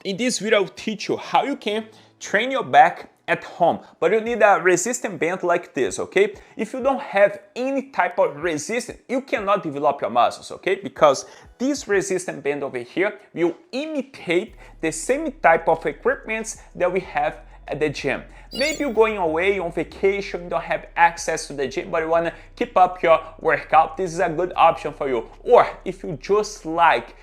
In this video, I'll teach you how you can train your back at home, but you need a resistant band like this, okay? If you don't have any type of resistance, you cannot develop your muscles, okay? Because this resistant band over here will imitate the same type of equipments that we have at the gym. Maybe you're going away on vacation, you don't have access to the gym, but you want to keep up your workout. This is a good option for you. Or if you just like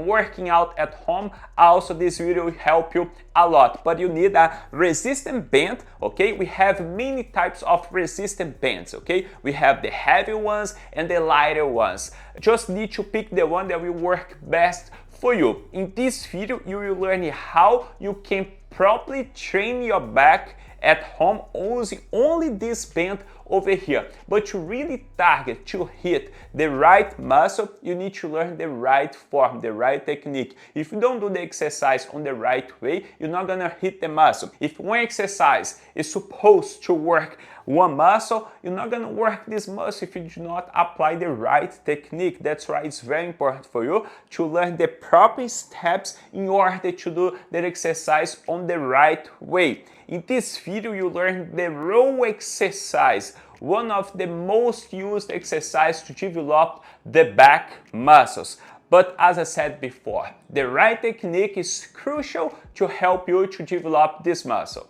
working out at home, also this video will help you a lot, but you need a resistant band, okay? We have many types of resistant bands, okay? We have the heavy ones and the lighter ones. Just need to pick the one that will work best for you. In this video, you will learn how you can properly train your back at home using only this band over here. But to really target, to hit the right muscle, you need to learn the right form, the right technique. If you don't do the exercise on the right way, you're not gonna hit the muscle. If one exercise is supposed to work one muscle, you're not gonna work this muscle if you do not apply the right technique. That's why it's very important for you to learn the proper steps in order to do that exercise on the right way. In this video, you learn the row exercise, one of the most used exercises to develop the back muscles. But as I said before, the right technique is crucial to help you to develop this muscle.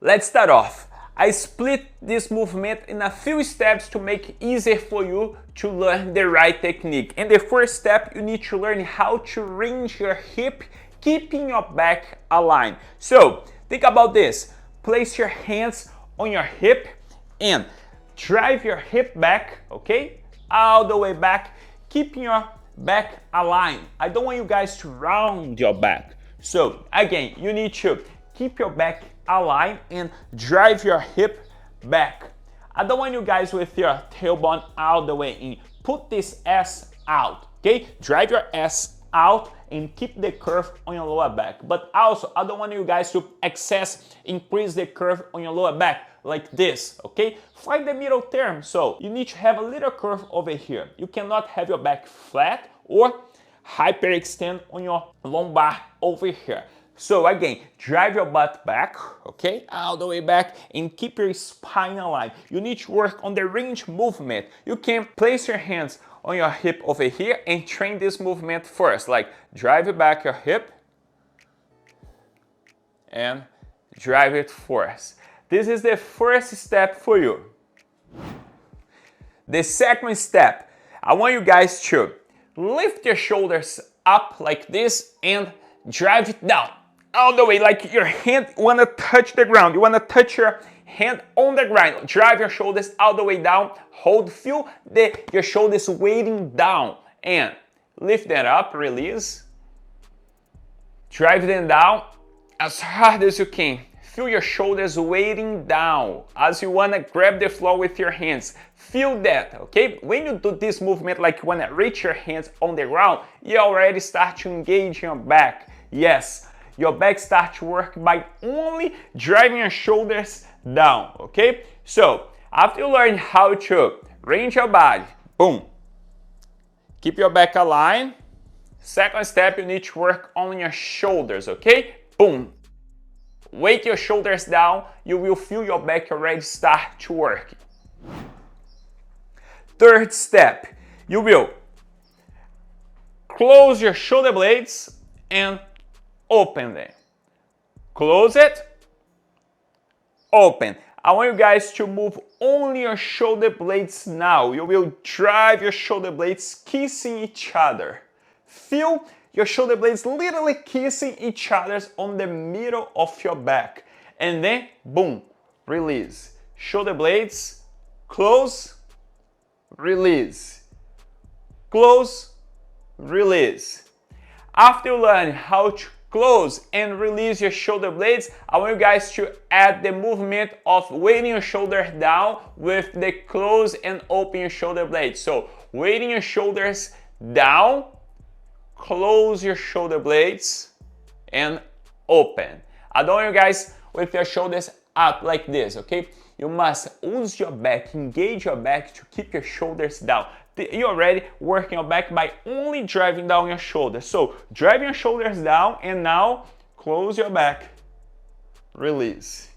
Let's start off. I split this movement in a few steps to make it easier for you to learn the right technique. And the first step, you need to learn how to range your hip, keeping your back aligned. So think about this. Place your hands on your hip and drive your hip back, okay? All the way back, keeping your back aligned. I don't want you guys to round your back. So again, you need to keep your back aligned and drive your hip back. I don't want you guys with your tailbone all the way in. Put this ass out, okay? Drive your ass out and keep the curve on your lower back. But also, I don't want you guys to increase the curve on your lower back like this, okay? Find the middle term. So you need to have a little curve over here. You cannot have your back flat or hyperextend on your lumbar over here. So again, drive your butt back, okay, all the way back, and keep your spine aligned. You need to work on the range movement. You can place your hands on your hip over here and train this movement first, like drive back your hip and drive it first. This is the first step for you. The second step, I want you guys to lift your shoulders up like this and drive it down all the way, like your hand wanna touch the ground. You wanna touch your hand on the ground. Drive your shoulders all the way down. Hold, feel your shoulders weighting down and lift that up, release. Drive them down as hard as you can. Feel your shoulders weighting down as you wanna grab the floor with your hands. Feel that, okay? When you do this movement, like you wanna reach your hands on the ground, you already start to engage your back. Yes, your back starts to work by only driving your shoulders down, okay? So, after you learn how to range your body, boom, keep your back aligned. Second step, you need to work on your shoulders, okay? Boom. Weight your shoulders down, you will feel your back already start to work. Third step, you will close your shoulder blades and open them. Close it, open. I want you guys to move only your shoulder blades now. You will drive your shoulder blades kissing each other. Feel your shoulder blades literally kissing each other on the middle of your back. And then, boom, release. Shoulder blades, close, release. Close, release. After you learn how to close and release your shoulder blades, I want you guys to add the movement of weighting your shoulders down with the close and open your shoulder blades. So weighting your shoulders down, close your shoulder blades, and open. I don't want you guys with your shoulders up like this, okay? You must use your back, engage your back to keep your shoulders down. you're already working your back by only driving down your shoulders. So drive your shoulders down and now close your back. Release.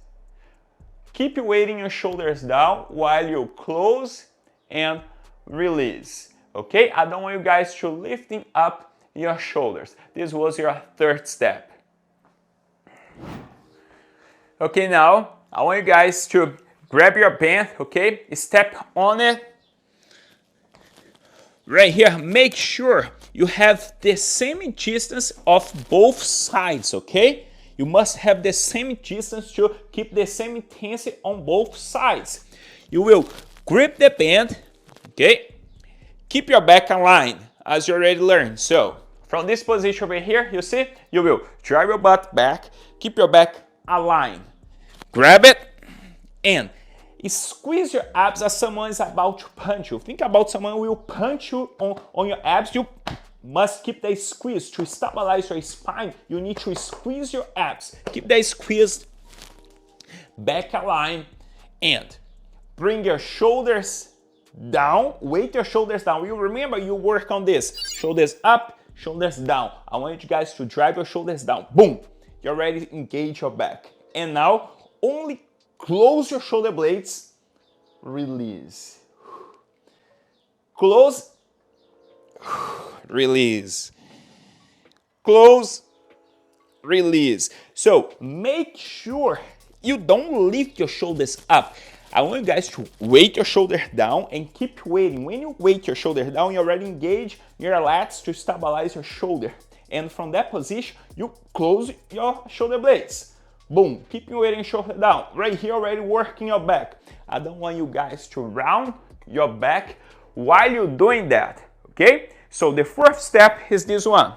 Keep weighting your shoulders down while you close and release. Okay? I don't want you guys to lifting up your shoulders. This was your third step. Okay, now I want you guys to grab your band, okay? Step on it. Right here, make sure you have the same distance of both sides, okay? You must have the same distance to keep the same intensity on both sides. You will grip the band, okay? Keep your back aligned, as you already learned. So, from this position over here, you see, you will drive your butt back, keep your back aligned. Grab it and squeeze your abs as someone is about to punch you. Think about someone who will punch you on your abs. You must keep that squeeze. To stabilize your spine, you need to squeeze your abs. Keep that squeezed, back aligned, and bring your shoulders down. Weight your shoulders down. You remember, you work on this. Shoulders up, shoulders down. I want you guys to drive your shoulders down. Boom. You already engage your back. And now, only close your shoulder blades. Release. Close. Release. Close. Release. So make sure you don't lift your shoulders up. I want you guys to weight your shoulder down and keep weighting. When you weight your shoulder down, you already engage your lats to stabilize your shoulder. And from that position, you close your shoulder blades. Boom, keep your weighting shoulder down. Right here, already working your back. I don't want you guys to round your back while you're doing that, okay? So the fourth step is this one.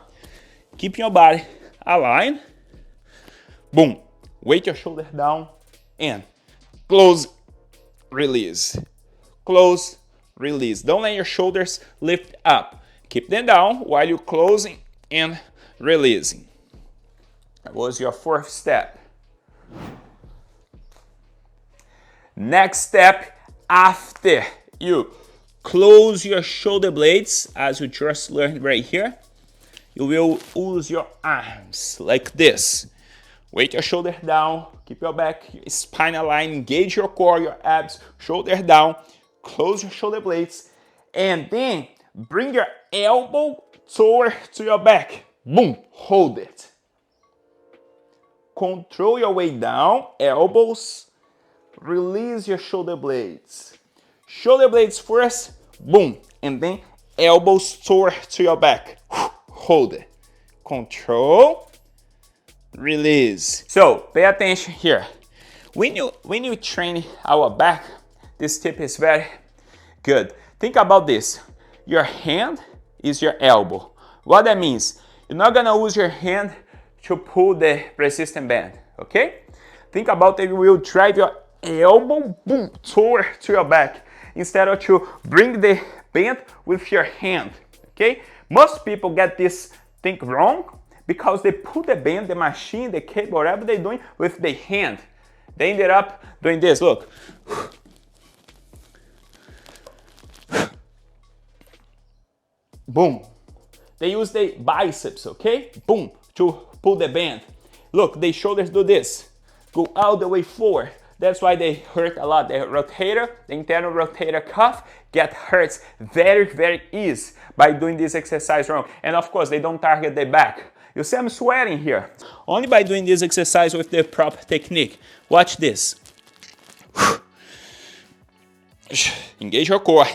Keep your body aligned. Boom, weight your shoulder down and close, release. Close, release. Don't let your shoulders lift up. Keep them down while you're closing and releasing. That was your fourth step. Next step, after you close your shoulder blades, as you just learned right here, you will use your arms like this. Weight your shoulder down, keep your back, your spine aligned, engage your core, your abs, shoulder down, close your shoulder blades, and then bring your elbow toward to your back. Boom, hold it. Control your way down, elbows, release your shoulder blades. Shoulder blades first, boom, and then elbows toward to your back. Hold it. Control, release. So pay attention here. When you train our back, this tip is very good. Think about this. Your hand is your elbow. What that means, you're not gonna use your hand to pull the resistance band, okay? Think about it, you will drive your elbow, boom, toward to your back, instead of to bring the band with your hand, okay? Most people get this thing wrong because they put the band, the machine, the cable, whatever they're doing with the hand. They ended up doing this, look. Boom. They use the biceps, okay? Boom, to pull the band. Look, the shoulders do this. Go all the way forward. That's why they hurt a lot. The rotator, the internal rotator cuff, get hurt very, very easy by doing this exercise wrong. And of course, they don't target the back. You see I'm sweating here. Only by doing this exercise with the proper technique. Watch this. Engage your core.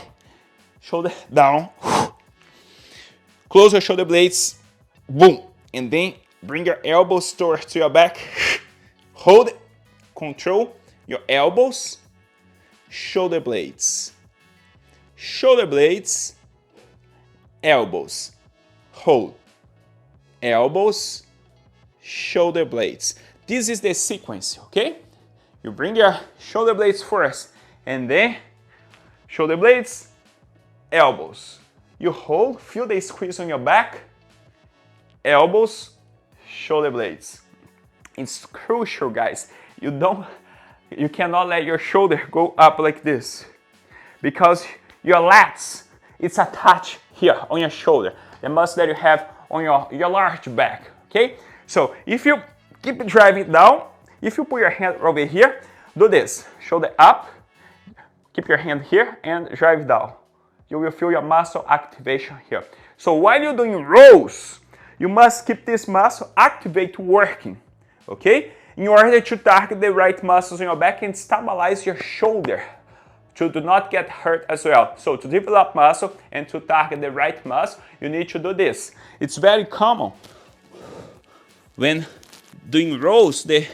Shoulder down. Close your shoulder blades. Boom. And then bring your elbows to your back. Hold it. Control your elbows. Shoulder blades. Shoulder blades. Elbows. Hold. Elbows. Shoulder blades. This is the sequence, okay? You bring your shoulder blades first. And then shoulder blades. Elbows. You hold. Feel the squeeze on your back. Elbows. Shoulder blades. It's crucial, guys. You cannot let your shoulder go up like this, because your lats it's attached here on your shoulder, the muscle that you have on your large back, okay? So if you keep driving down, if you put your hand over here, do this, shoulder up, keep your hand here and drive down. You will feel your muscle activation here. So while you're doing rows, you must keep this muscle activate working, okay? In order to target the right muscles on your back and stabilize your shoulder to do not get hurt as well. So to develop muscle and to target the right muscle, you need to do this. It's very common when doing rows, the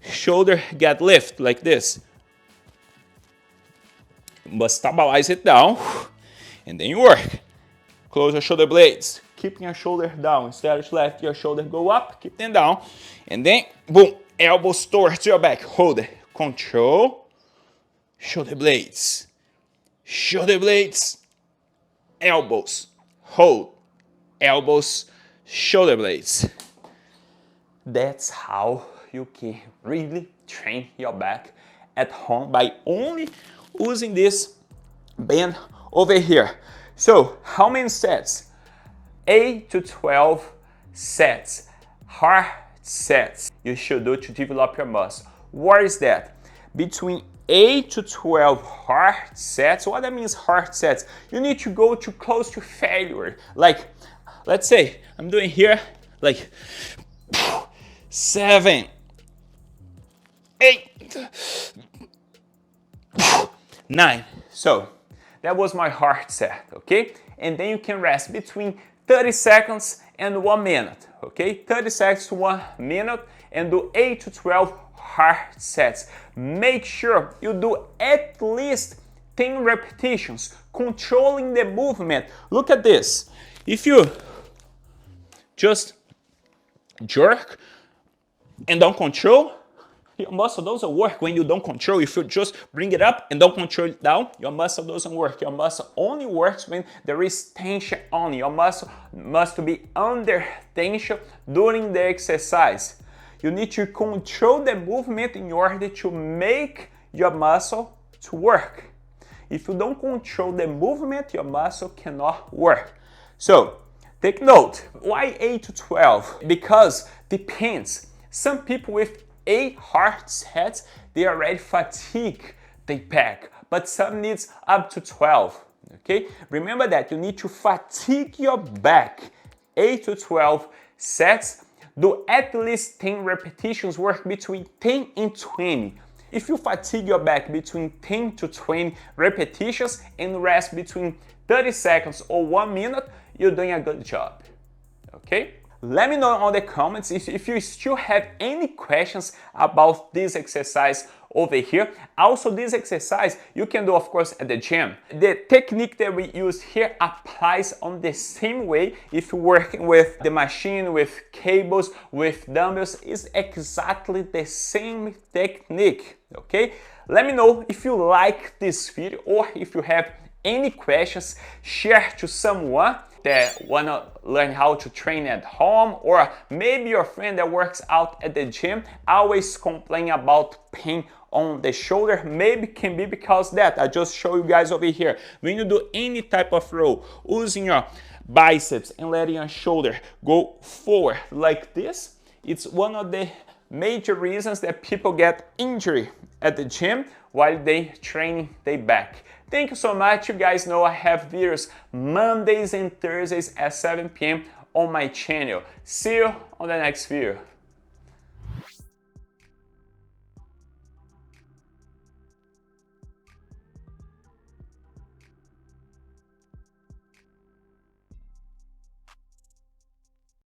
shoulder get lift like this. You must stabilize it down and then you work. Close your shoulder blades, keeping your shoulder down. Instead of let your shoulder go up, keep them down. And then, boom, elbows towards your back. Hold it. Control. Shoulder blades. Shoulder blades. Elbows. Hold. Elbows. Shoulder blades. That's how you can really train your back at home by only using this band over here. So, how many sets? 8 to 12 sets, hard sets you should do to develop your muscle. What is that? Between 8 to 12 hard sets. What that means hard sets? You need to go to close to failure. Like, let's say I'm doing here like 7, 8, 9. So that was my hard set, okay? And then you can rest between 30 seconds and 1 minute, okay? 30 seconds to 1 minute and do 8 to 12 hard sets. Make sure you do at least 10 repetitions, controlling the movement. Look at this. If you just jerk and don't control, your muscle doesn't work when you don't control. If you just bring it up and don't control it down, your muscle doesn't work. Your muscle only works when there is tension on. Your muscle must be under tension during the exercise. You need to control the movement in order to make your muscle to work. If you don't control the movement, your muscle cannot work. So, take note. Why 8 to 12? Because depends. Some people with 8 hard sets, they already fatigue the back, but some needs up to 12, okay? Remember that you need to fatigue your back. 8 to 12 sets, do at least 10 repetitions, work between 10 and 20. If you fatigue your back between 10 to 20 repetitions and rest between 30 seconds or 1 minute, you're doing a good job, okay? Let me know in the comments if you still have any questions about this exercise over here. Also, this exercise you can do, of course, at the gym. The technique that we use here applies on the same way if you're working with the machine, with cables, with dumbbells. It's exactly the same technique, okay? Let me know if you like this video or if you have any questions. Share to someone that wanna learn how to train at home, or maybe your friend that works out at the gym always complain about pain on the shoulder. Maybe can be because that I just show you guys over here. When you do any type of row using your biceps and letting your shoulder go forward like this, it's one of the major reasons that people get injury at the gym while they training their back. Thank you so much. You guys know I have videos Mondays and Thursdays at 7 p.m. on my channel. See you on the next video.